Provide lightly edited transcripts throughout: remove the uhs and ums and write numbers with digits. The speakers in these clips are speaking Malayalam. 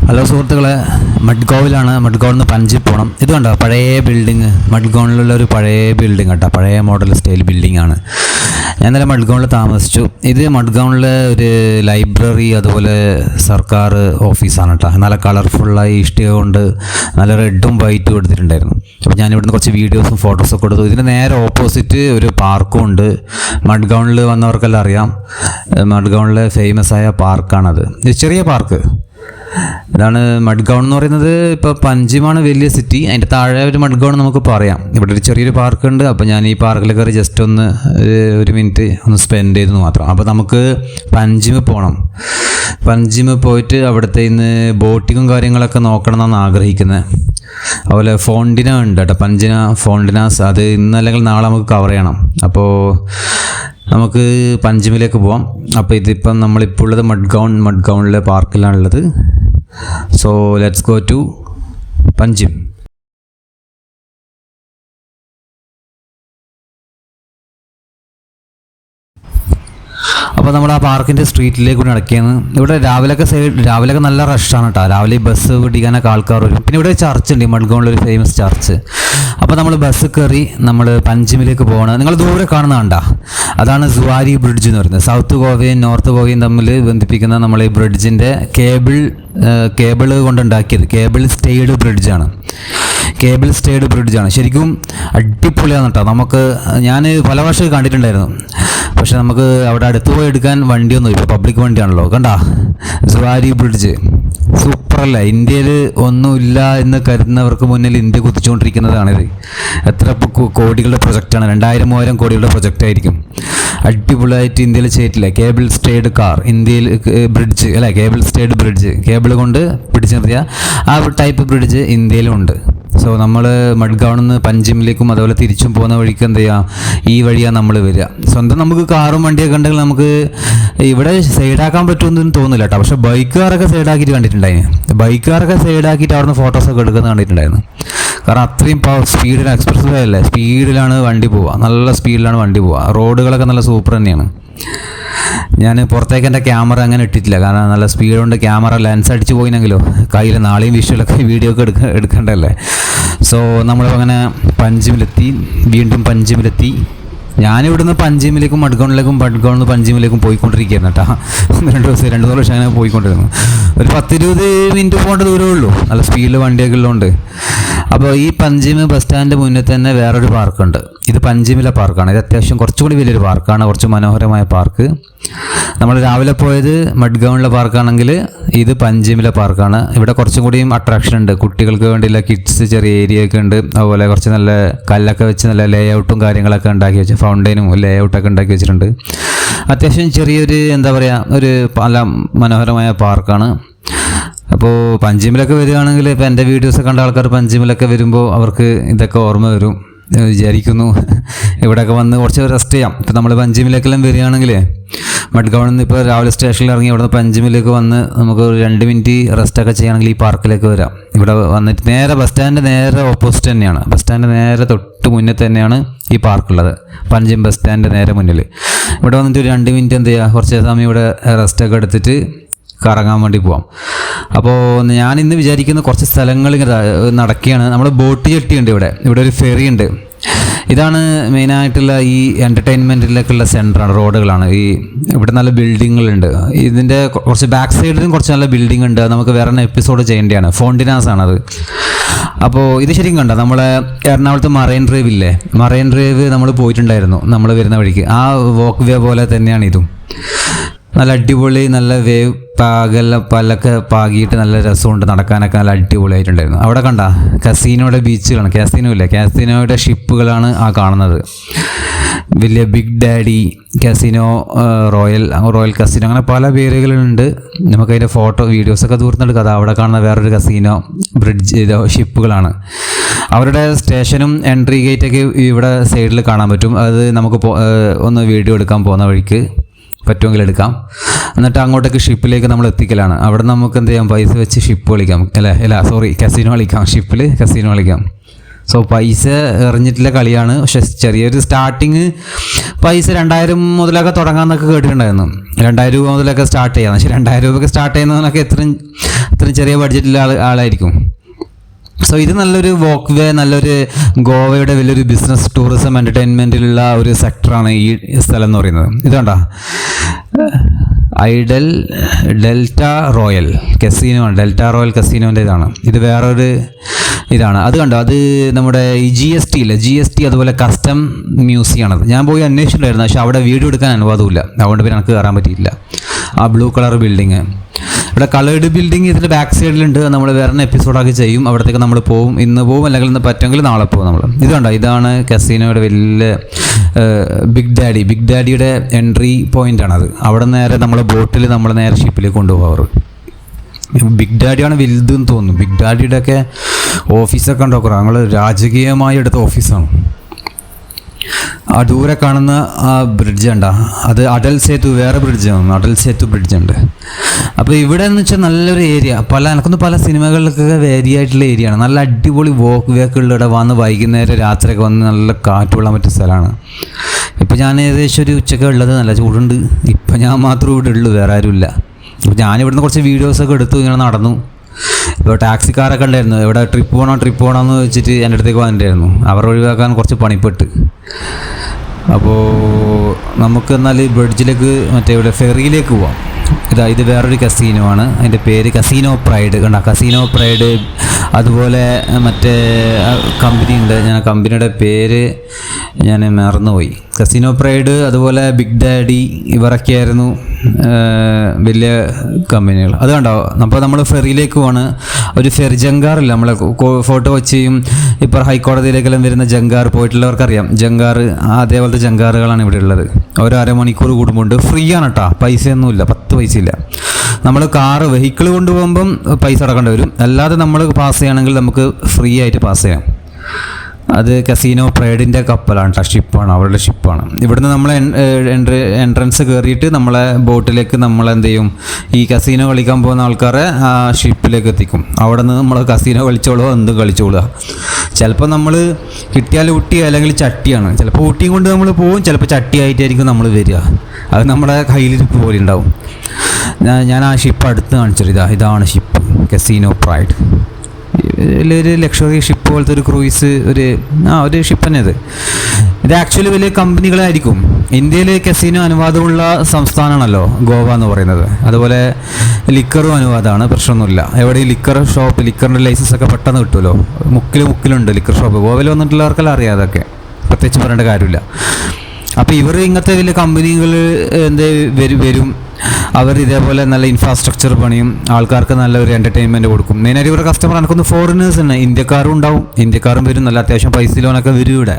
ഹലോ സുഹൃത്തുക്കളെ, മഡ്ഗോവിലാണ്. മഡ്ഗോവിൽ നിന്ന് പഞ്ചിൽ പോകണം. ഇത് കണ്ടോ പഴയ ബിൽഡിങ്, മഡ്ഗോണിലുള്ള ഒരു പഴയ ബിൽഡിങ് കേട്ടോ, പഴയ മോഡൽ സ്റ്റൈൽ ബിൽഡിംഗ് ആണ്. ഞാൻ ഇന്നലെ മഡ്ഗോണിൽ താമസിച്ചു. ഇത് മഡ്ഗോണിലെ ഒരു ലൈബ്രറി, അതുപോലെ സർക്കാർ ഓഫീസാണ് കേട്ടോ. നല്ല കളർഫുള്ളായി ഇഷ്ടിക കൊണ്ട് നല്ല റെഡും വൈറ്റും എടുത്തിട്ടുണ്ടായിരുന്നു. അപ്പോൾ ഞാൻ ഇവിടുന്ന് കുറച്ച് വീഡിയോസും ഫോട്ടോസൊക്കെ എടുത്തു. ഇതിന് നേരെ ഓപ്പോസിറ്റ് ഒരു പാർക്കും ഉണ്ട്. മഡ്ഗോണിൽ വന്നവർക്കെല്ലാം അറിയാം, മഡ്ഗോണിലെ ഫേമസ് ആയ പാർക്കാണത്. ഇത് ചെറിയ പാർക്ക്. ഇതാണ് മഡ്ഗൗൺ എന്ന് പറയുന്നത്. ഇപ്പോൾ പഞ്ചിമാണ് വലിയ സിറ്റി, അതിൻ്റെ താഴെ ഒരു മഡ്ഗൗൺ നമുക്ക് പറയാം. ഇവിടെ ഒരു ചെറിയൊരു പാർക്കുണ്ട്. അപ്പോൾ ഞാൻ ഈ പാർക്കിൽ കയറി ജസ്റ്റ് ഒരു മിനിറ്റ് ഒന്ന് സ്പെൻഡ് ചെയ്തെന്ന് മാത്രം. അപ്പോൾ നമുക്ക് പഞ്ചിമ് പോകണം. പഞ്ചിമ് പോയിട്ട് അവിടുത്തെ ഇന്ന് ബോട്ടിങ്ങും കാര്യങ്ങളൊക്കെ നോക്കണം എന്നാണ് ആഗ്രഹിക്കുന്നത്. അതുപോലെ ഫോണ്ടിന ഉണ്ട് കേട്ടോ, പഞ്ചിന ഫോണ്ടിനാസ്. അത് ഇന്നല്ലെങ്കിൽ നാളെ നമുക്ക് കവർ ചെയ്യണം. അപ്പോൾ നമുക്ക് പഞ്ചിമിലേക്ക് പോവാം. അപ്പോൾ ഇതിപ്പം നമ്മളിപ്പോൾ ഉള്ളത് മഡ്ഗൗണിലെ പാർക്കിലാണുള്ളത്. So let's go to Panjim. അപ്പോൾ നമ്മൾ ആ പാർക്കിൻ്റെ സ്ട്രീറ്റിലേക്ക് കൂടി നടക്കുകയാണ്. ഇവിടെ രാവിലെയൊക്കെ നല്ല റഷാണ് കേട്ടോ. രാവിലെ ബസ് പിടിക്കാനൊക്കെ ആൾക്കാർ വരും. പിന്നെ ഇവിടെ ചർച്ച് ഉണ്ട്, മഡ്ഗൗണിലൊരു ഫേമസ് ചർച്ച്. അപ്പോൾ നമ്മൾ ബസ് കയറി നമ്മൾ പഞ്ചിമിലേക്ക് പോകണം. നിങ്ങൾ ദൂരെ കാണുന്ന കണ്ട, അതാണ് സുവാരി ബ്രിഡ്ജ് എന്ന് പറയുന്നത്. സൗത്ത് ഗോവയും നോർത്ത് ഗോവയും തമ്മിൽ ബന്ധിപ്പിക്കുന്ന നമ്മൾ ഈ ബ്രിഡ്ജിൻ്റെ കേബിൾ കൊണ്ടുണ്ടാക്കിയത് കേബിൾ സ്റ്റേഡ് ബ്രിഡ്ജാണ്. ശരിക്കും അടിപൊളിയാണ് കേട്ടോ. ഞാൻ പല വർഷം കണ്ടിട്ടുണ്ടായിരുന്നു, പക്ഷെ നമുക്ക് അവിടെ അടുത്ത് പോയി എടുക്കാൻ വണ്ടിയൊന്നും ഇപ്പോൾ പബ്ലിക് വണ്ടിയാണല്ലോ. കണ്ട സുവാരി ബ്രിഡ്ജ് സൂപ്പറല്ല. ഇന്ത്യയിൽ ഒന്നുമില്ല എന്ന് കരുതുന്നവർക്ക് മുന്നിൽ ഇന്ത്യ കുതിച്ചുകൊണ്ടിരിക്കുന്നതാണിത്. എത്ര കോടികളുടെ പ്രൊജക്റ്റാണ്, 2000-3000 കോടികളുടെ പ്രൊജക്റ്റ് ആയിരിക്കും. അടിപൊളിയായിട്ട് ഇന്ത്യയിൽ ചെയ്തിട്ടില്ല. കേബിൾ സ്റ്റേഡ് കാർ ഇന്ത്യയിൽ ബ്രിഡ്ജ് അല്ല, കേബിൾ സ്റ്റേഡ് ബ്രിഡ്ജ്, കേബിൾ കൊണ്ട് പിടിച്ചു നിർത്തിയ ആ ടൈപ്പ് ബ്രിഡ്ജ് ഇന്ത്യയിലും ഉണ്ട്. സോ നമ്മൾ മഡ്ഗൗണിൽ നിന്ന് പഞ്ചിമിലേക്കും അതുപോലെ തിരിച്ചും പോകുന്ന വഴിക്ക് എന്ത് ചെയ്യുക, ഈ വഴിയാണ് നമ്മൾ വരിക. സ്വന്തം നമുക്ക് കാറും വണ്ടിയൊക്കെ ഉണ്ടെങ്കിൽ നമുക്ക് ഇവിടെ സൈഡാക്കാൻ പറ്റുമെന്ന് തോന്നില്ല കേട്ടോ. പക്ഷേ ബൈക്കുകാരൊക്കെ സൈഡാക്കിയിട്ട് കണ്ടിട്ടുണ്ടായിരുന്നു. ബൈക്കുകാരൊക്കെ സൈഡാക്കിയിട്ട് അവിടെ നിന്ന് ഫോട്ടോസൊക്കെ എടുക്കുന്നത് കണ്ടിട്ടുണ്ടായിരുന്നു. കാരണം അത്രയും സ്പീഡിൽ, എക്സ്പ്രസ് വേ അല്ലേ, സ്പീഡിലാണ് വണ്ടി പോവുക, നല്ല സ്പീഡിലാണ് വണ്ടി പോവുക. റോഡുകളൊക്കെ നല്ല സൂപ്പർ തന്നെയാണ്. ഞാൻ പുറത്തേക്ക് എൻ്റെ ക്യാമറ അങ്ങനെ ഇട്ടിട്ടില്ല, കാരണം നല്ല സ്പീഡ് കൊണ്ട് ക്യാമറ ലെൻസ് അടിച്ച് പോയിനെങ്കിലോ കയ്യിൽ നാളെയും വിഷ്വലൊക്കെ വീഡിയോ ഒക്കെ എടുക്കേണ്ടതല്ലേ. സോ നമ്മളിങ്ങനെ വീണ്ടും പഞ്ചിമിലെത്തി. ഞാനിവിടുന്ന് പഞ്ചിമിലേക്കും മഡ്ഗൗണിലേക്കും പഞ്ചിമിലേക്കും പോയിക്കൊണ്ടിരിക്കുകയായിരുന്നു കേട്ടോ. 2 വർഷം അങ്ങനെ പോയിക്കൊണ്ടിരുന്നു. ഒരു 10-20 മിനിറ്റ് പോകേണ്ട ദൂരമേ ഉള്ളൂ, നല്ല സ്പീഡിൽ വണ്ടിയൊക്കെ ഉള്ളതുകൊണ്ട്. അപ്പോൾ ഈ പഞ്ചിമ് ബസ് സ്റ്റാൻഡ് മുന്നിൽ തന്നെ വേറൊരു പാർക്കുണ്ട്. ഇത് പഞ്ചിമിലെ പാർക്കാണ്. ഇത് അത്യാവശ്യം കുറച്ചുകൂടി വലിയൊരു പാർക്കാണ്, കുറച്ച് മനോഹരമായ പാർക്ക്. നമ്മൾ രാവിലെ പോയത് മഡ്ഗൗണിലെ പാർക്കാണെങ്കിൽ ഇത് പഞ്ചിമിലെ പാർക്കാണ്. ഇവിടെ കുറച്ചും കൂടിയും അട്രാക്ഷൻ ഉണ്ട്, കുട്ടികൾക്ക് വേണ്ടിയുള്ള കിഡ്സ് ചെറിയ ഏരിയ ഒക്കെ ഉണ്ട്. അതുപോലെ കുറച്ച് നല്ല കല്ലൊക്കെ വെച്ച് നല്ല ലേ ഔട്ടും കാര്യങ്ങളൊക്കെ ഉണ്ടാക്കി വെച്ച്, ഫൗണ്ടൈനും ലേ ഔട്ടൊക്കെ ഉണ്ടാക്കി വെച്ചിട്ടുണ്ട്. അത്യാവശ്യം ചെറിയൊരു എന്താ പറയുക, ഒരു നല്ല മനോഹരമായ പാർക്കാണ്. അപ്പോൾ പഞ്ചിമിലൊക്കെ വരികയാണെങ്കിൽ, ഇപ്പോൾ എൻ്റെ വീഡിയോസ് കണ്ട ആൾക്കാർ പഞ്ചിമിലൊക്കെ വരുമ്പോൾ അവർക്ക് ഇതൊക്കെ ഓർമ്മ വരും വിചാരിക്കുന്നു. ഇവിടെയൊക്കെ വന്ന് കുറച്ച് റെസ്റ്റ് ചെയ്യാം. ഇപ്പോൾ നമ്മൾ പഞ്ചിമിലേക്കെല്ലാം വരികയാണെങ്കിൽ മഡ്ഗൗണിൽ നിന്ന് ഇപ്പോൾ രാവിലെ സ്റ്റേഷനിൽ ഇറങ്ങി ഇവിടെ നിന്ന് പഞ്ചിമിലേക്ക് വന്ന് നമുക്ക് ഒരു 2 മിനിറ്റ് റെസ്റ്റൊക്കെ ചെയ്യുകയാണെങ്കിൽ ഈ പാർക്കിലേക്ക് വരാം. ഇവിടെ വന്നിട്ട് നേരെ ബസ് സ്റ്റാൻഡ് നേരെ ഓപ്പോസിറ്റ് തന്നെയാണ്. ബസ് സ്റ്റാൻഡ് നേരെ തൊട്ട് മുന്നിൽ തന്നെയാണ് ഈ പാർക്കുള്ളത്, പഞ്ചിം ബസ് സ്റ്റാൻഡ് നേരെ മുന്നിൽ. ഇവിടെ വന്നിട്ട് ഒരു 2 മിനിറ്റ് എന്ത് ചെയ്യുക, കുറച്ച് സമയം ഇവിടെ റെസ്റ്റൊക്കെ എടുത്തിട്ട് കറങ്ങാൻ വേണ്ടി പോവാം. അപ്പോൾ ഞാൻ ഇന്ന് വിചാരിക്കുന്ന കുറച്ച് സ്ഥലങ്ങൾ ഇങ്ങനെ നടക്കുകയാണ്. നമ്മൾ ബോട്ട് ചെട്ടിയുണ്ട് ഇവിടെ ഒരു ഫെറി ഉണ്ട്. ഇതാണ് മെയിനായിട്ടുള്ള ഈ എൻ്റർടൈൻമെൻറ്റിലേക്കുള്ള സെൻറ്ററാണ്, റോഡുകളാണ്. ഇവിടെ നല്ല ബിൽഡിങ്ങുകളുണ്ട്. ഇതിൻ്റെ കുറച്ച് ബാക്ക് സൈഡിലും കുറച്ച് നല്ല ബിൽഡിംഗ് ഉണ്ട്. നമുക്ക് വേറെ എപ്പിസോഡ് ചെയ്യേണ്ടതാണ്. ഫോണ്ടിനാസ് ആണത്. അപ്പോൾ ഇത് ശരിക്കും കണ്ട നമ്മളെ എറണാകുളത്ത് മറൈൻ ഡ്രൈവ് ഇല്ലേ, മറൈൻ ഡ്രൈവ് നമ്മൾ പോയിട്ടുണ്ടായിരുന്നു നമ്മൾ വരുന്ന വഴിക്ക്. ആ വോക്ക് വേ പോലെ തന്നെയാണ് ഇതും. നല്ല അടിപൊളി, നല്ല വേവ് പല്ലൊക്കെ പാകിയിട്ട് നല്ല രസമുണ്ട്, നടക്കാനൊക്കെ നല്ല അടിപൊളിയായിട്ടുണ്ടായിരുന്നു. അവിടെ കണ്ട കസീനോയുടെ ബീച്ചുകളാണ്, കാസിനോയുടെ ഷിപ്പുകളാണ് ആ കാണുന്നത്. വലിയ ബിഗ് ഡാഡി കസിനോ, റോയൽ കസിനോ, അങ്ങനെ പല പേരുകളുണ്ട്. നമുക്കതിൻ്റെ ഫോട്ടോ വീഡിയോസൊക്കെ ദൂരത്തെടുക്കാം. അത് അവിടെ കാണുന്ന വേറൊരു കസീനോ, ബ്രിഡ്ജ്, ഷിപ്പുകളാണ്. അവരുടെ സ്റ്റേഷനും എൻട്രി ഗേറ്റൊക്കെ ഇവിടെ സൈഡിൽ കാണാൻ പറ്റും. അത് നമുക്ക് ഒന്ന് വീഡിയോ എടുക്കാൻ പോകുന്ന വഴിക്ക് പറ്റുമെങ്കിൽ എടുക്കാം. എന്നിട്ട് അങ്ങോട്ടേക്ക് ഷിപ്പിലേക്ക് നമ്മൾ എത്തിക്കലാണ്. അവിടെ നമുക്ക് എന്ത് ചെയ്യാം, പൈസ വെച്ച് ഷിപ്പ് കളിക്കാം, കസീനോ കളിക്കാം. ഷിപ്പിൽ കസീനോ കളിക്കാം. സോ പൈസ എറിഞ്ഞിട്ടുള്ള കളിയാണ്. പക്ഷെ ചെറിയൊരു സ്റ്റാർട്ടിങ് പൈസ 2000 മുതലൊക്കെ തുടങ്ങാമെന്നൊക്കെ കേട്ടിട്ടുണ്ടായിരുന്നു. 2000 രൂപ മുതലൊക്കെ സ്റ്റാർട്ട് ചെയ്യാം. പക്ഷേ 2000 രൂപയ്ക്ക് സ്റ്റാർട്ട് ചെയ്യുന്നതിനൊക്കെ ഇത്രയും ചെറിയ ബഡ്ജറ്റിലുള്ള ആളായിരിക്കും. സോ ഇത് നല്ലൊരു വോക്ക് വേ, നല്ലൊരു ഗോവയുടെ വലിയൊരു ബിസിനസ്, ടൂറിസം, എൻ്റർടൈൻമെൻറ്റിലുള്ള ഒരു സെക്ടറാണ് ഈ സ്ഥലം എന്ന് പറയുന്നത്. ഇത് കണ്ടോ, ഐഡൽ ഡെൽറ്റ റോയൽ കസീനോ ആണ്. ഡെൽറ്റ റോയൽ കസീനോൻ്റെ ഇതാണ്. ഇത് വേറൊരു ഇതാണ്. അത് കണ്ടോ, അത് നമ്മുടെ ഈ GST ഇല്ലേ, GST അതുപോലെ കസ്റ്റം മ്യൂസിയമാണത്. ഞാൻ പോയി അന്വേഷിച്ചിട്ടുണ്ടായിരുന്നു, പക്ഷേ അവിടെ വീഡിയോ എടുക്കാൻ അനുവാദമില്ല. അതുകൊണ്ട് പിന്നെ എനിക്ക് കയറാൻ പറ്റിയില്ല. ആ ബ്ലൂ കളർ ബിൽഡിങ്, ഇവിടെ കളേർഡ് ബിൽഡിങ് ഇതിൻ്റെ ബാക്ക് സൈഡിലുണ്ട്. നമ്മൾ വേറെ എപ്പിസോഡാക്കി ചെയ്യും. അവിടത്തേക്ക് നമ്മൾ പോവും. ഇന്ന് പോവും, അല്ലെങ്കിൽ ഇന്ന് പറ്റുമെങ്കിൽ നാളെ പോകും നമ്മൾ. ഇത് കണ്ടോ, ഇതാണ് കസീനോയുടെ വലിയ ബിഗ് ഡാഡിയുടെ എൻട്രി പോയിൻ്റാണത്. അവിടെ നേരെ നമ്മൾ ബോട്ടിൽ നമ്മൾ നേരെ ഷിപ്പിലേക്ക് കൊണ്ടുപോകാറ്. ബിഗ് ഡാഡിയാണ് വലുതെന്ന് തോന്നുന്നു. ബിഗ് ഡാഡിയുടെ ഒക്കെ ഓഫീസൊക്കെ ഉണ്ടാക്കുക, ഞങ്ങൾ രാജകീയമായി എടുത്ത ഓഫീസാണ്. ആ ദൂരെ കാണുന്ന ആ ബ്രിഡ്ജ് ഉണ്ടോ, അത് അടൽ സേതു, വേറെ ബ്രിഡ്ജാണ്, അടൽ സേതു ബ്രിഡ്ജ് ഉണ്ട്. അപ്പോൾ ഇവിടെ എന്ന് വെച്ചാൽ നല്ലൊരു ഏരിയ, എനിക്കൊന്ന് പല സിനിമകളിലൊക്കെ വേരി ആയിട്ടുള്ള ഏരിയയാണ്. നല്ല അടിപൊളി വോക്ക് വേക്കുള്ള ഇവിടെ വന്ന് വൈകുന്നേരം രാത്രിയൊക്കെ വന്ന് നല്ല കാറ്റ് കൊള്ളാൻ പറ്റിയ സ്ഥലമാണ്. ഇപ്പോൾ ഞാൻ ഏകദേശം ഒരു ഉച്ചയ്ക്ക് ഉള്ളത്, നല്ല ചൂടുണ്ട്. ഇപ്പം ഞാൻ മാത്രമേ ഇവിടെ ഉള്ളൂ, വേറെ ആരുമില്ല. അപ്പോൾ ഞാനിവിടുന്ന് കുറച്ച് വീഡിയോസൊക്കെ എടുത്തു, ഇങ്ങനെ നടന്നു. ഇപ്പോൾ ടാക്സിക്കാരൊക്കെ ഉണ്ടായിരുന്നു, ഇവിടെ ട്രിപ്പ് പോകണമെന്ന് വെച്ചിട്ട് എൻ്റെ അടുത്തേക്ക് വന്നിട്ടായിരുന്നു. അവർ ഒഴിവാക്കാൻ കുറച്ച് പണിപ്പെട്ട്. അപ്പോൾ നമുക്ക് എന്നാൽ ബ്രിഡ്ജിലേക്ക്, ഇവിടെ ഫെറിയിലേക്ക് പോവാം. ഇത് വേറൊരു കസീനോ ആണ്. അതിൻ്റെ പേര് കസീനോ പ്രൈഡ്. കണ്ട, കസീനോ പ്രൈഡ്. അതുപോലെ മറ്റേ കമ്പനി ഉണ്ട്, ഞാൻ കമ്പനിയുടെ പേര് ഞാൻ മറന്നുപോയി. കസീനോ പ്രൈഡ്, അതുപോലെ ബിഗ് ഡാഡി, ഇവരൊക്കെയായിരുന്നു വലിയ കമ്പനികൾ. അത് കണ്ടോ, അപ്പോൾ നമ്മൾ ഫെറിയിലേക്ക് പോവാണ്. ഒരു ഫെറി ജങ്കാറില്ല, നമ്മളെ ഫോട്ടോ വെച്ചും ഇപ്പോൾ ഹൈക്കോടതിയിലേക്കെല്ലാം വരുന്ന ജങ്കാർ പോയിട്ടുള്ളവർക്കറിയാം. ജങ്കാർ, അതേപോലത്തെ ജങ്കാറുകളാണ് ഇവിടെ ഉള്ളത്. ഓരോ അരമണിക്കൂർ കൂടുമ്പോൾ ഫ്രീ ആണ് കേട്ടോ, പൈസയൊന്നുമില്ല, 10 പൈസയില്ല. നമ്മൾ വെഹിക്കിൾ കൊണ്ടുപോകുമ്പം പൈസ അടക്കേണ്ടി വരും. അല്ലാതെ നമ്മൾ പാസ് ചെയ്യുകയാണെങ്കിൽ നമുക്ക് ഫ്രീ ആയിട്ട് പാസ് ചെയ്യാം. അത് കസീനോ പ്രൈഡിൻ്റെ കപ്പലാണ് കേട്ടോ, ഷിപ്പാണ്, അവരുടെ ഷിപ്പാണ്. ഇവിടുന്ന് നമ്മൾ എൻട്രൻസ് കയറിയിട്ട് നമ്മളെ ബോട്ടിലേക്ക് നമ്മളെന്ത് ചെയ്യും, ഈ കസീനോ കളിക്കാൻ പോകുന്ന ആൾക്കാരെ ആ ഷിപ്പിലേക്ക് എത്തിക്കും. അവിടെ നിന്ന് നമ്മൾ കസീനോ കളിച്ചോളൂ, എന്തും കളിച്ചോളുക. ചിലപ്പോൾ നമ്മൾ കിട്ടിയാൽ ഊട്ടി, അല്ലെങ്കിൽ ചട്ടിയാണ്. ചിലപ്പോൾ ഊട്ടിയും കൊണ്ട് നമ്മൾ പോകും, ചിലപ്പോൾ ചട്ടിയായിട്ടായിരിക്കും നമ്മൾ വരിക. അത് നമ്മുടെ കയ്യിലിരിപ്പ് പോലെ ഉണ്ടാവും. ഞാൻ ആ ഷിപ്പ് അടുത്ത് കാണിച്ചത്, ഇതാണ് ഷിപ്പ്, കസീനോ പ്രൈഡ്. ഒരു ലക്ഷറി ഷിപ്പ് പോലത്തെ ഒരു ക്രൂയിസ്, ഒരു ഷിപ്പ് തന്നെ. ഇത് ആക്ച്വലി വലിയ കമ്പനികളായിരിക്കും. ഇന്ത്യയിൽ കസീനോ അനുവാദമുള്ള സംസ്ഥാനമാണല്ലോ ഗോവ എന്ന് പറയുന്നത്. അതുപോലെ ലിക്കറും അനുവാദമാണ്, പ്രശ്നമൊന്നുമില്ല. എവിടെയും ലിക്കർ ഷോപ്പ്, ലിക്കറിൻ്റെ ലൈസൻസ് ഒക്കെ പെട്ടെന്ന് കിട്ടുമല്ലോ. മുക്കിലുണ്ട് ലിക്കർ ഷോപ്പ്. ഗോവയിൽ വന്നിട്ടുള്ളവർക്കെല്ലാം അറിയാം, അതൊക്കെ പ്രത്യേകിച്ച് പറയേണ്ട കാര്യമില്ല. അപ്പോൾ ഇവർ ഇങ്ങനത്തെ വലിയ കമ്പനികൾ വരും. അവർ ഇതേപോലെ നല്ല ഇൻഫ്രാസ്ട്രക്ചർ പണിയും, ആൾക്കാർക്ക് നല്ല ഒരു എൻ്റർടൈൻമെൻറ്റ് കൊടുക്കും. മെയിനായിട്ട് ഇവരുടെ കസ്റ്റമർ എനിക്കൊന്ന് ഫോറിനേഴ്സ് തന്നെ, ഇന്ത്യക്കാരും ഉണ്ടാവും. ഇന്ത്യക്കാരും വരും, നല്ല അത്യാവശ്യം പൈസ ലോനൊക്കെ വരും ഇവിടെ.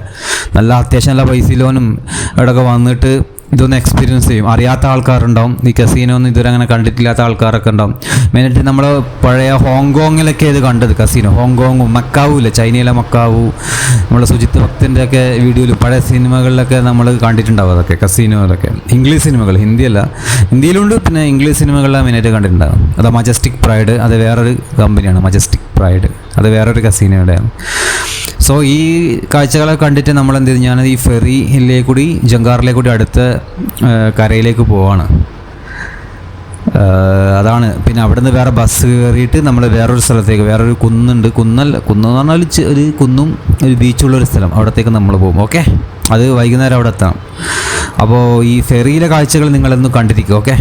നല്ല അത്യാവശ്യം നല്ല പൈസ ലോനും ഇവിടെയൊക്കെ വന്നിട്ട് ഇതൊന്ന് എക്സ്പീരിയൻസ് ചെയ്യും. അറിയാത്ത ആൾക്കാരുണ്ടാവും, ഈ കസീനോ ഒന്നും ഇതുവരെ അങ്ങനെ കണ്ടിട്ടില്ലാത്ത ആൾക്കാരൊക്കെ ഉണ്ടാവും. മെയിനായിട്ട് നമ്മൾ പഴയ ഹോങ്കോങ്ങിലൊക്കെ ഇത് കണ്ടത് കസീനോ. ഹോങ്കോങ്ങും മക്കാവും ഇല്ല, ചൈനയിലെ മക്കാവു, നമ്മുടെ സുജിത്ത് ഭക്തിൻ്റെ ഒക്കെ വീഡിയോയിൽ പഴയ സിനിമകളിലൊക്കെ നമ്മൾ കണ്ടിട്ടുണ്ടാവും. അതൊക്കെ കസീനോയിലൊക്കെ ഇംഗ്ലീഷ് സിനിമകൾ, ഹിന്ദിയിലുണ്ട്, പിന്നെ ഇംഗ്ലീഷ് സിനിമകളിലാണ് മെയിനായിട്ട് കണ്ടിട്ടുണ്ടാകും. അത് മജസ്റ്റിക് പ്രൈഡ്, അത് വേറൊരു കമ്പനിയാണ്. മജസ്റ്റിക് പ്രൈഡ് അത് വേറൊരു കസീനോയുടെയാണ്. സോ ഈ കാഴ്ചകളൊക്കെ കണ്ടിട്ട് നമ്മൾ എന്ത് ചെയ്തു, ഞാൻ ഈ ഫെറിയിലേക്ക് കൂടി, ജങ്കാറിലേക്ക് കൂടി അടുത്ത കരയിലേക്ക് പോവാണ്. അതാണ്. പിന്നെ അവിടെ നിന്ന് വേറെ ബസ് കയറിയിട്ട് നമ്മൾ വേറൊരു സ്ഥലത്തേക്ക്, വേറൊരു കുന്നെന്ന് പറഞ്ഞാൽ ഒരു കുന്നും ഒരു ബീച്ചുള്ളൊരു സ്ഥലം, അവിടത്തേക്ക് നമ്മൾ പോകും. ഓക്കെ, അത് വൈകുന്നേരം അവിടെ എത്തണം. അപ്പോൾ ഈ ഫെറിയിലെ കാഴ്ചകൾ നിങ്ങളൊന്ന് കണ്ടിരിക്കും. ഓക്കെ.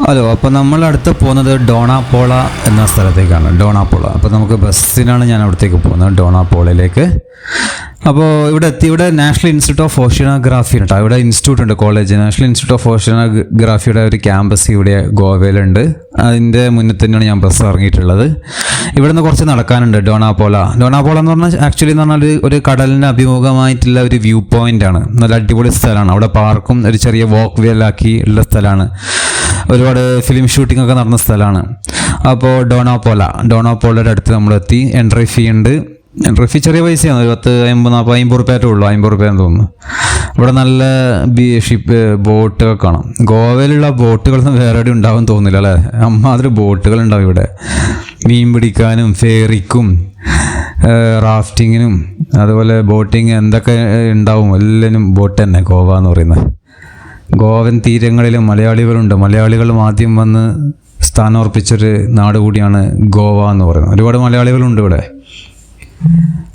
ഹലോ, അപ്പോൾ നമ്മൾ അടുത്ത് പോകുന്നത് ഡോണാപോള എന്ന സ്ഥലത്തേക്കാണ്. ഡോണാപോള. അപ്പോൾ നമുക്ക് ബസ്സിനാണ് ഞാൻ അവിടത്തേക്ക് പോകുന്നത്, ഡോണാപോളയിലേക്ക്. അപ്പോൾ ഇവിടെ നാഷണൽ ഇൻസ്റ്റിറ്റ്യൂട്ട് ഓഫ് ഓഷ്യനോഗ്രാഫി ഉണ്ട്. ഇവിടെ ഇൻസ്റ്റിറ്റ്യൂട്ട് ഉണ്ട്, കോളേജ്. നാഷണൽ ഇൻസ്റ്റിറ്റ്യൂട്ട് ഓഫ് ഓഷ്യനോഗ്രാഫിയുടെ ഒരു ക്യാമ്പസ് ഇവിടെ ഗോവയിലുണ്ട്. അതിൻ്റെ മുന്നിൽ തന്നെയാണ് ഞാൻ ബസ് ഇറങ്ങിയിട്ടുള്ളത്. ഇവിടെ നിന്ന് കുറച്ച് നടക്കാനുണ്ട്. ഡോണാപോള എന്ന് പറഞ്ഞാൽ ആക്ച്വലി എന്ന് പറഞ്ഞാൽ ഒരു കടലിന് അഭിമുഖമായിട്ടുള്ള ഒരു വ്യൂ പോയിൻ്റ് ആണ്. നല്ല അടിപൊളി സ്ഥലമാണ്. അവിടെ പാർക്കും ഒരു ചെറിയ വാക്ക് വേലാക്കി ഉള്ള സ്ഥലമാണ്. ഒരുപാട് ഫിലിം ഷൂട്ടിംഗ് ഒക്കെ നടന്ന സ്ഥലമാണ്. അപ്പോൾ ഡോണാപോളയുടെ അടുത്ത് നമ്മളെത്തി. എൻട്രി ഫീ ഉണ്ട്. എൻട്രി ഫീ ചെറിയ പൈസയാണ്, ഒരു 50 റുപ്യാറ്റേ ഉള്ളൂ. 50 റുപ്യാന്ന് തോന്നുന്നു. ഇവിടെ നല്ല ബോട്ടുകൾ കാണാം. ഗോവയിലുള്ള ബോട്ടുകളൊന്നും വേറെ എവിടെ ഉണ്ടാവും തോന്നില്ല അല്ലേ? അമ്മാതിരി ബോട്ടുകൾ ഉണ്ടാവും ഇവിടെ. മീൻ പിടിക്കാനും ഫേറിക്കും റാഫ്റ്റിങ്ങിനും അതുപോലെ ബോട്ടിങ് എന്തൊക്കെ ഉണ്ടാവും എല്ലാവരും ബോട്ട് തന്നെ. ഗോവ എന്ന് പറയുന്നത് ഗോവൻ തീരങ്ങളിലും മലയാളികളുണ്ട്. മലയാളികളും ആദ്യം വന്ന് സ്ഥാനമർപ്പിച്ചൊരു നാട് കൂടിയാണ് ഗോവ എന്ന് പറയുന്നത്. ഒരുപാട് മലയാളികളുണ്ട് ഇവിടെ.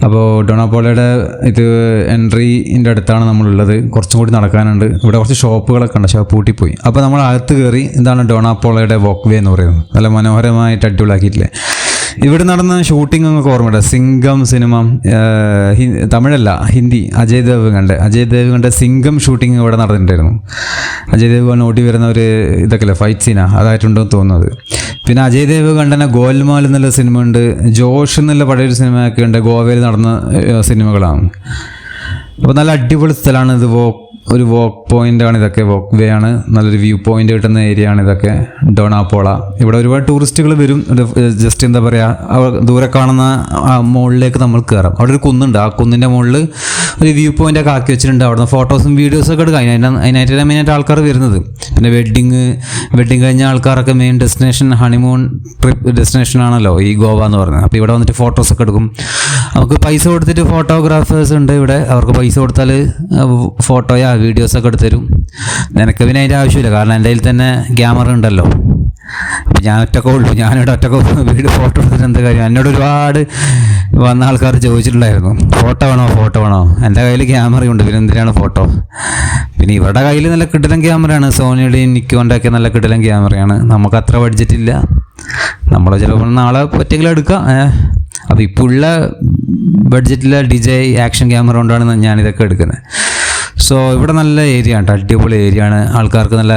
അപ്പോൾ ഡോണാപോളയുടെ എൻട്രീൻ്റെ അടുത്താണ് നമ്മളുള്ളത്. കുറച്ചും കൂടി നടക്കാനുണ്ട്. ഇവിടെ കുറച്ച് ഷോപ്പുകളൊക്കെ ഉണ്ട്, ഷോപ്പ് പൂട്ടിപ്പോയി. അപ്പോൾ നമ്മൾ അകത്ത് കയറി. ഇതാണ് ഡോണാപോളയുടെ വാക്ക് വേ എന്ന് പറയുന്നത്. നല്ല മനോഹരമായിട്ട് അടിപൊളിയാക്കിയിട്ടില്ലേ. ഇവിടെ നടന്ന ഷൂട്ടിംഗ് ഒക്കെ ഓർമ്മയുണ്ട്. സിംഗം സിനിമ, തമിഴല്ല ഹിന്ദി, അജയ് ദേവ്ഗണിൻ്റെ സിംഗം ഷൂട്ടിംഗ് ഇവിടെ നടന്നിട്ടുണ്ടായിരുന്നു. അജയ് ദേവ്ഗൺ ഓടി വരുന്ന ഒരു ഇതൊക്കെയല്ലേ, ഫൈറ്റ് സീനാ അതായിട്ടുണ്ടോ എന്ന് തോന്നുന്നത്. പിന്നെ അജയ് ദേവ്ഗണിൻ്റെ ഗോൽമാൽ എന്നുള്ള സിനിമ ഉണ്ട്. ജോഷ് എന്നുള്ള പഴയൊരു സിനിമയൊക്കെ ഉണ്ട്. ഗോവയിൽ നടന്ന സിനിമകളാണ്. അപ്പോൾ നല്ല അടിപൊളി സ്ഥലമാണ് ഇത്. ഒരു വാക്ക് പോയിൻ്റാണ് ഇതൊക്കെ, വാക്ക് വേ ആണ്. നല്ലൊരു വ്യൂ പോയിൻ്റ് കിട്ടുന്ന ഏരിയ ആണ് ഇതൊക്കെ, ഡോണാപോള. ഇവിടെ ഒരുപാട് ടൂറിസ്റ്റുകൾ വരും. ജസ്റ്റ് എന്താ പറയുക, ദൂരെ കാണുന്ന മുകളിലേക്ക് നമ്മൾ കയറാം. അവിടെ ഒരു കുന്നുണ്ട്. ആ കുന്നിൻ്റെ മുകളിൽ ഒരു വ്യൂ പോയിൻ്റൊക്കെ ആക്കി വെച്ചിട്ടുണ്ട്. അവിടെ നിന്ന് ഫോട്ടോസും വീഡിയോസൊക്കെ എടുക്കാം. അതിനായിട്ടാണ് മെയിനായിട്ട് ആൾക്കാർ വരുന്നത്. പിന്നെ വെഡ്ഡിങ് കഴിഞ്ഞ ആൾക്കാരൊക്കെ main destination, honeymoon trip destination ആണല്ലോ ഈ ഗോവ എന്ന് പറയുന്നത്. അപ്പോൾ ഇവിടെ വന്നിട്ട് ഫോട്ടോസൊക്കെ എടുക്കും. നമുക്ക് പൈസ കൊടുത്തിട്ട് ഫോട്ടോഗ്രാഫേഴ്സ് ഉണ്ട് ഇവിടെ. അവർക്ക് പൈസ കൊടുത്താൽ ഫോട്ടോയാ വീഡിയോസൊക്കെ എടുത്ത് തരും. നിനക്ക് പിന്നെ അതിൻ്റെ ആവശ്യമില്ല, കാരണം എൻ്റെ കയ്യിൽ തന്നെ ക്യാമറ ഉണ്ടല്ലോ. അപ്പോൾ ഞാൻ ഒറ്റക്കേ ഉള്ളൂ. ഞാനിവിടെ വീഡിയോ ഫോട്ടോ എടുത്തിട്ട് എന്ത് കാര്യം. എന്നോട് ഒരുപാട് വന്ന ആൾക്കാർ ചോദിച്ചിട്ടുണ്ടായിരുന്നു, ഫോട്ടോ വേണോ. എൻ്റെ കയ്യിൽ ക്യാമറയുണ്ട്, പിന്നെ എന്തിനാണ് ഫോട്ടോ. പിന്നെ ഇവരുടെ കയ്യിൽ നല്ല കിടിലൻ ക്യാമറയാണ്. സോണിയുടെയും നിക്കോൻ്റെ ഒക്കെ നല്ല കിടിലൻ ക്യാമറയാണ്. നമുക്ക് അത്ര ബഡ്ജറ്റില്ല. നമ്മൾ ചിലപ്പോൾ നാളെ പറ്റിയെങ്കിലും എടുക്കാം. അപ്പോൾ ഇപ്പോൾ ഉള്ള ബഡ്ജറ്റിലെ DJI ആക്ഷൻ ക്യാമറ കൊണ്ടാണ് ഞാനിതൊക്കെ എടുക്കുന്നത്. സോ ഇവിടെ നല്ല ഏരിയ ആണ്, അടിപൊളി ഏരിയ ആണ്. ആൾക്കാർക്ക് നല്ല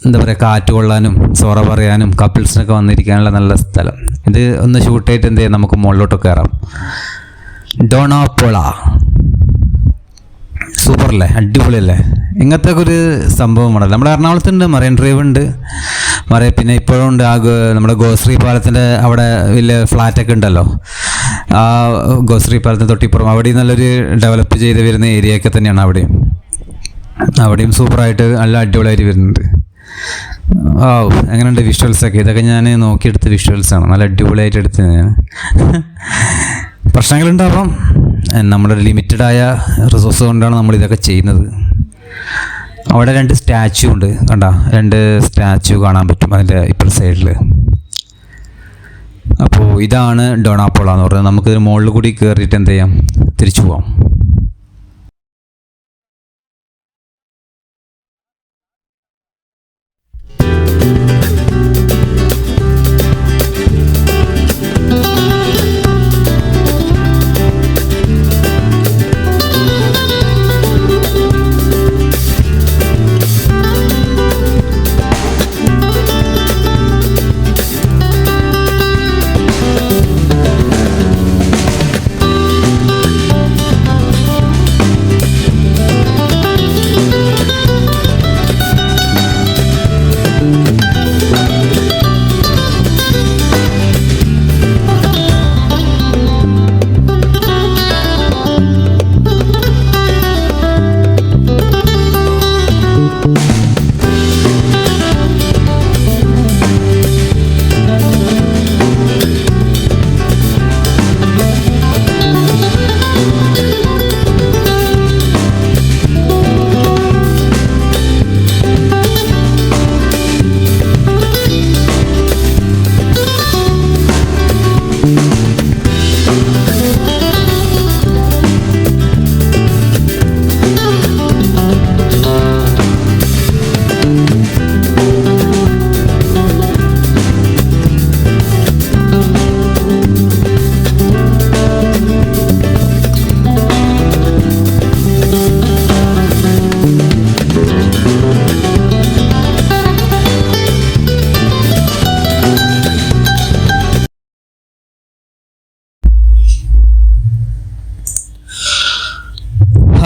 എന്താ പറയുക, കാറ്റ് കൊള്ളാനും സൊറ പറയാനും കപ്പിൾസിനൊക്കെ വന്നിരിക്കാനുള്ള നല്ല സ്ഥലം. ഇത് ഒന്ന് ഷൂട്ട് ചെയ്തിട്ട് എന്ത് ചെയ്യാം, നമുക്ക് മുകളിലോട്ട് കയറാം. ഡോണാപോള സൂപ്പറല്ലേ, അടിപൊളിയല്ലേ. ഇങ്ങനത്തെ ഒരു സംഭവമാണല്ലോ. നമ്മുടെ എറണാകുളത്തുണ്ട്, മറൈൻ ഡ്രൈവ് ഉണ്ട്. പിന്നെ ഇപ്പോഴും ഉണ്ട് നമ്മുടെ ഗോശ്രീ പാലത്തിൻ്റെ അവിടെ വലിയ ഫ്ലാറ്റൊക്കെ ഉണ്ടല്ലോ. ആ ഗോശ്രീ പാലത്തിന് തൊട്ടിപ്പുറം അവിടെയും നല്ലൊരു ഡെവലപ്പ് ചെയ്ത് വരുന്ന ഏരിയയൊക്കെ തന്നെയാണ് അവിടെയും സൂപ്പറായിട്ട് നല്ല അടിപൊളിയായിട്ട് വരുന്നുണ്ട്. എങ്ങനെയുണ്ട് വിഷ്വൽസൊക്കെ? ഇതൊക്കെ ഞാൻ നോക്കിയെടുത്ത വിഷ്വൽസാണ്. നല്ല അടിപൊളിയായിട്ട് എടുത്ത് ഞാൻ. പ്രശ്നങ്ങളുണ്ടാവാം, നമ്മുടെ ലിമിറ്റഡായ റിസോഴ്സ് കൊണ്ടാണ് നമ്മളിതൊക്കെ ചെയ്യുന്നത്. അവിടെ 2 സ്റ്റാച്യു ഉണ്ട്, കണ്ട 2 സ്റ്റാച്യു കാണാൻ പറ്റും അതിൻ്റെ ഇപ്പുറത്തെ സൈഡിൽ. അപ്പോൾ ഇതാണ് ഡോണാപോള എന്ന് പറയുന്നത്. നമുക്കിതിന് മുകളിൽ കൂടി കയറിയിട്ട് എന്ത് ചെയ്യാം, തിരിച്ചു പോവാം.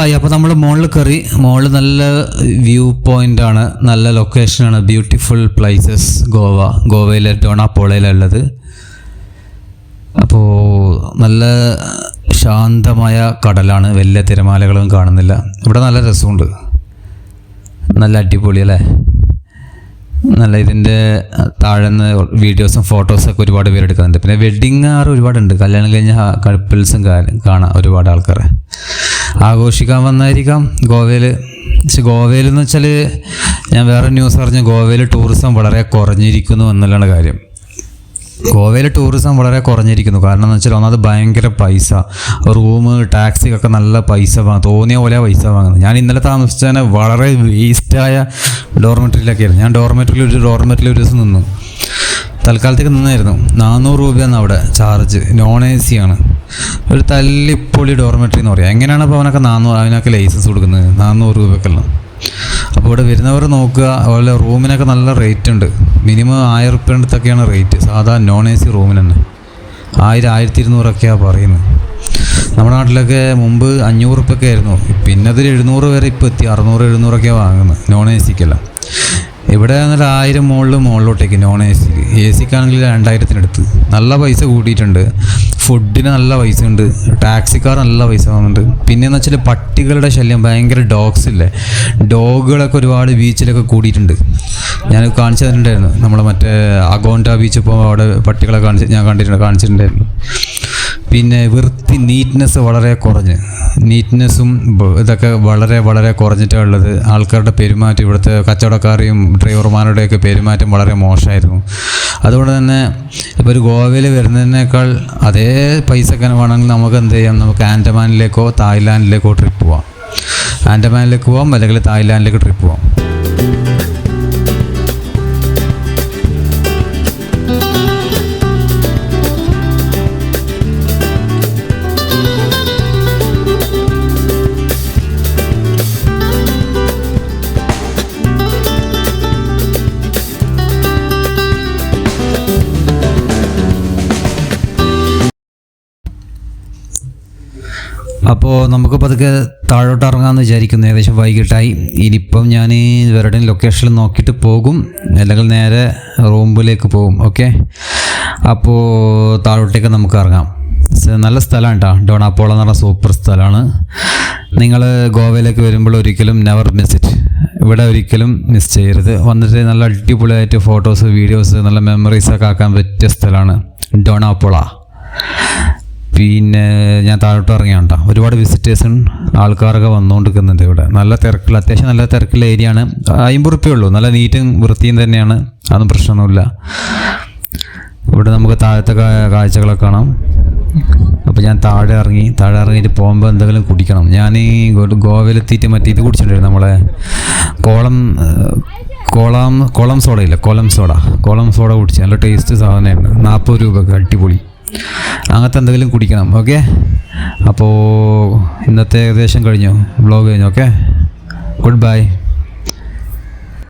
ഹായ്. അപ്പോൾ നമ്മൾ മുകളിൽ കയറി. മുകളിൽ നല്ല വ്യൂ പോയിൻ്റാണ്, നല്ല ലൊക്കേഷനാണ്, ബ്യൂട്ടിഫുൾ പ്ലേസസ്. ഗോവയിലെ ഡോണാപോളയിലുള്ളത്. അപ്പോൾ നല്ല ശാന്തമായ കടലാണ്, വലിയ തിരമാലകളും കാണുന്നില്ല. ഇവിടെ നല്ല രസമുണ്ട്, നല്ല അടിപൊളി അല്ലേ. നല്ല ഇതിൻ്റെ താഴെന്ന് വീഡിയോസും ഫോട്ടോസൊക്കെ ഒരുപാട് പേര് എടുക്കുന്നുണ്ട്. പിന്നെ വെഡ്ഡിങ് ഒരുപാടുണ്ട്, കല്യാണം കഴിഞ്ഞ കപ്പിൾസും കാണാം ഒരുപാട് ആൾക്കാരെ ആഘോഷിക്കാൻ വന്നായിരിക്കാം ഗോവയിൽ. പക്ഷെ ഗോവയിൽ എന്ന് വെച്ചാൽ ഞാൻ വേറെ ന്യൂസ് അറിഞ്ഞു, ഗോവയിൽ ടൂറിസം വളരെ കുറഞ്ഞിരിക്കുന്നു എന്നുള്ളതാണ് കാര്യം. ഗോവയിൽ ടൂറിസം വളരെ കുറഞ്ഞിരിക്കുന്നു. കാരണം എന്ന് വെച്ചാൽ ഒന്നാമത് ഭയങ്കര പൈസ, റൂം ടാക്സിക്കൊക്കെ നല്ല പൈസ തോന്നിയ പോലെ പൈസ വാങ്ങുന്നത്. ഞാൻ ഇന്നലെ താമസിച്ചതിന് വളരെ വേസ്റ്റായ ഡോർമെറ്ററിയിലൊക്കെയായിരുന്നു. ഞാൻ ഡോർമെറ്ററിൽ ഒരു ദിവസം നിന്നു, തൽക്കാലത്തേക്ക് നിന്നായിരുന്നു. 400 രൂപയാണ് അവിടെ ചാർജ്. നോൺ AC ആണ്. ഒരു തല്ലിപ്പൊളി ഡോർമെറ്ററി എന്ന് പറയാം. എങ്ങനെയാണ് അപ്പോൾ അതിനൊക്കെ ലൈസൻസ് കൊടുക്കുന്നത് 400 രൂപയ്ക്കെല്ലാം? അപ്പോൾ ഇവിടെ വരുന്നവർ നോക്കുക. അതുപോലെ റൂമിനൊക്കെ നല്ല റേറ്റ് ഉണ്ട്. മിനിമം 1000 റുപ്യ അടുത്തൊക്കെയാണ് റേറ്റ്. സാധാ നോൺ AC റൂമിന് തന്നെ 1000-1200 പറയുന്നത്. നമ്മുടെ നാട്ടിലൊക്കെ മുമ്പ് 500 റുപ്യൊക്കെ ആയിരുന്നു. പിന്നെ അതിൽ 700 വരെ ഇപ്പോൾ എത്തി. 600-700 വാങ്ങുന്നത് നോൺ ACക്കല്ല. ഇവിടെ വന്നിട്ട് 1000 മുകളിലോട്ടേക്ക് നോൺ ACക്ക്. ACക്കാണെങ്കിൽ 2000-ന് നല്ല പൈസ കൂട്ടിയിട്ടുണ്ട്. ഫുഡിന് നല്ല പൈസ ഉണ്ട്. ടാക്സിക്കാർ നല്ല പൈസ വാങ്ങുന്നുണ്ട്. പിന്നെയെന്ന് വെച്ചാൽ പട്ടികളുടെ ശല്യം ഭയങ്കര. ഡോഗുകളൊക്കെ ഒരുപാട് ബീച്ചിലൊക്കെ കൂടിയിട്ടുണ്ട്. ഞാൻ കാണിച്ചു തന്നിട്ടുണ്ടായിരുന്നു. നമ്മളെ മറ്റേ അഗോണ്ട ബീച്ച് ഇപ്പോൾ അവിടെ പട്ടികളെ ഞാൻ കാണിച്ചിട്ടുണ്ടായിരുന്നു. പിന്നെ നീറ്റ്നെസ് വളരെ കുറഞ്ഞ്, നീറ്റ്നെസ്സും ഇതൊക്കെ വളരെ വളരെ കുറഞ്ഞിട്ടാണ് ഉള്ളത്. ആൾക്കാരുടെ പെരുമാറ്റം, ഇവിടുത്തെ കച്ചവടക്കാരെയും ഡ്രൈവർമാരുടെയൊക്കെ പെരുമാറ്റം വളരെ മോശമായിരുന്നു. അതുകൊണ്ട് തന്നെ ഇപ്പോൾ ഒരു ഗോവയിൽ വരുന്നതിനേക്കാൾ അതേ പൈസക്ക് വേണമെങ്കിൽ നമുക്ക് എന്ത് ചെയ്യാം, നമുക്ക് ആൻഡമാനിലേക്കോ തായ്ലാൻഡിലേക്കോ ട്രിപ്പ് പോവാം. ആൻഡമാനിലേക്ക് പോകാം, അല്ലെങ്കിൽ തായ്ലാൻഡിലേക്ക് ട്രിപ്പ് പോകാം. അപ്പോൾ നമുക്കിപ്പോൾ അതൊക്കെ താഴോട്ട് ഇറങ്ങാമെന്ന് വിചാരിക്കുന്നു. ഏകദേശം വൈകിട്ടായി. ഇനിയിപ്പം ഞാൻ വേറെ ലൊക്കേഷനിൽ നോക്കിയിട്ട് പോകും, അല്ലെങ്കിൽ നേരെ റൂമിലേക്ക് പോകും. ഓക്കെ, അപ്പോൾ താഴോട്ടേക്ക് നമുക്ക് ഇറങ്ങാം. നല്ല സ്ഥലമാണ് കേട്ടോ. ഡോണാപോള എന്ന് പറഞ്ഞ സൂപ്പർ സ്ഥലമാണ്. നിങ്ങൾ ഗോവയിലേക്ക് വരുമ്പോൾ ഒരിക്കലും നെവർ മിസ് ഇറ്റ്. ഇവിടെ ഒരിക്കലും മിസ് ചെയ്യരുത്. വന്നിട്ട് നല്ല അടിപൊളിയായിട്ട് ഫോട്ടോസ്, വീഡിയോസ്, നല്ല മെമ്മറീസൊക്കെ ആക്കാൻ പറ്റിയ സ്ഥലമാണ് ഡോണാപോള. പിന്നെ ഞാൻ താഴോട്ട് ഇറങ്ങിയാണ് കേട്ടോ. ഒരുപാട് വിസിറ്റേഴ്സും ആൾക്കാരൊക്കെ വന്നുകൊണ്ടിരിക്കുന്നുണ്ട് ഇവിടെ. നല്ല തിരക്കുള്ള, അത്യാവശ്യം നല്ല തിരക്കുള്ള ഏരിയ ആണ്. 50 റുപ്യേ ഉള്ളൂ. നല്ല നീറ്റും വൃത്തിയും തന്നെയാണ്, അതൊന്നും പ്രശ്നമൊന്നുമില്ല. ഇവിടെ നമുക്ക് താഴത്തെ കാഴ്ചകളൊക്കെ കാണാം. അപ്പോൾ ഞാൻ താഴെ ഇറങ്ങിയിട്ട് പോകുമ്പോൾ എന്തെങ്കിലും കുടിക്കണം. ഞാൻ ഈ ഗോവയിലെത്തിയിട്ട് മറ്റേ ഇത് കുടിച്ചിട്ടുണ്ടായിരുന്നു, നമ്മളെ കോളം സോഡ ഇല്ല, കോളം സോഡ കുടിച്ചു. നല്ല ടേസ്റ്റ് സാധനമായിരുന്നു. 40 രൂപയ്ക്ക് അടിപൊളി. അങ്ങനത്തെ എന്തെങ്കിലും കുടിക്കണം. ഓക്കെ, അപ്പോൾ ഇന്നത്തെ ഏകദേശം കഴിഞ്ഞു, വ്ലോഗ് കഴിഞ്ഞു. Okay, good bye.